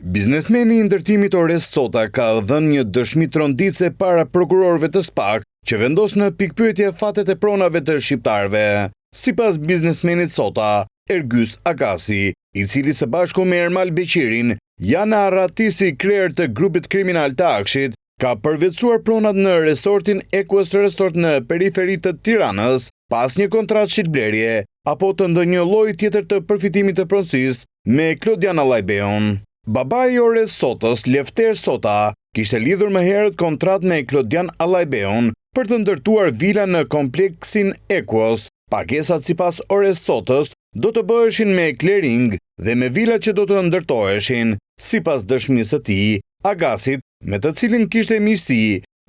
Biznesmeni i ndërtimit Orest Sota ka dhënë një dëshmi tronditse para prokurorëve të SPAK që vendos në pikpyetje fatet e pronave të shqiptarëve. Sipas biznesmenit Sota, Ergjys Agasi, i cili së bashku me Ermal Beqirin janë arratisi krerë të grupit kriminal të Akshit, ka përvetësuar pronat në resortin Equus Resort në periferi të Tiranës pas një kontratë shitblerje apo të ndonjë lloji tjetër të përfitimit të pronësisë me Klodian Allajbeun. Babai i Orest Sotës, Lefter Sota, kishte lidhur më herët kontratë me Klodian Allajbeun për të ndërtuar vila në kompleksin Equus. Pagesat sipas Orest Sotës do të bëheshin me clearing dhe me vila që do të ndërtoheshin, sipas dëshmisë së tij, Agasit, me të cilin kishte miqësi,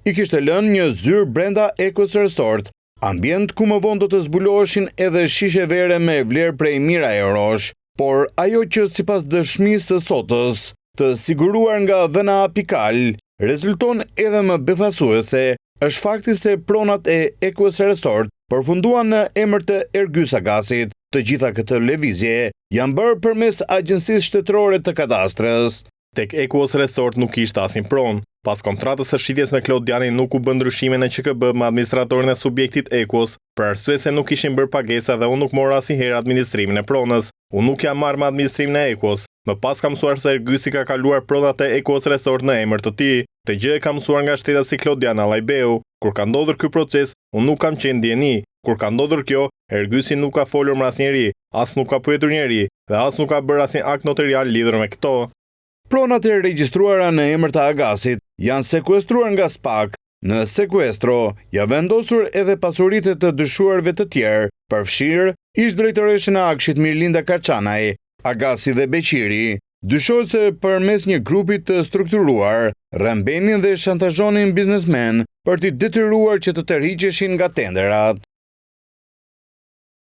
i kishte lënë një zyrë brenda Equus Resort, ambient ku më vonë do të zbuloheshin edhe shishe vere me vlerë prej mijëra eurosh. Por ajo që sipas dëshmisë së Sotës, të siguruar nga dhëna apikal, rezulton edhe më befasuese, është fakti se pronat e Equus Resort përfunduan në emër të Ergjys Agasit. Të gjitha këtë lëvizje janë bërë përmes Agjencisë Shtetërore të Kadastrës. Tek Equus Resort nuk ishte asnjë pronë. Pas kontratës së shitjes me Klodianin nuk u bë ndryshime në QKB me administratorin e subjektit Equus, për arsye se nuk ishin bërë pagesa dhe unë nuk mora asnjëherë administrimin e pronës. Unë nuk jam marrë me administrimin e Equus. Më pas kam mësuar se Ergysi ka kaluar pronat e Equus Resort në emër të tij. Të gjë e kam mësuar nga shtetat si Klodian Allajbeu. Kur ka ndodhur ky proces, unë nuk kam qenë ndjeni. Kur ka ndodhur kjo, Ergysi nuk ka folur me asnjëri, as nuk ka pyetur njeri dhe as nuk ka bërë asnjë akt notarial lidhur me këto. Pronat e regjistruara në emër të Agasit janë sekuestruar nga SPAK. Në sekuestro, ja vendosur edhe pasuritë të dyshuarve të tjerë, përfshirë ish-drejtoreshën e Akshit Mirlinda Kaçanaj, Agasi dhe Beqiri. Dyshohet se përmes një grupi të strukturuar, rrëmbenin dhe shantazhonin biznesmen për t'i detyruar që të tërhiqeshin nga tenderat.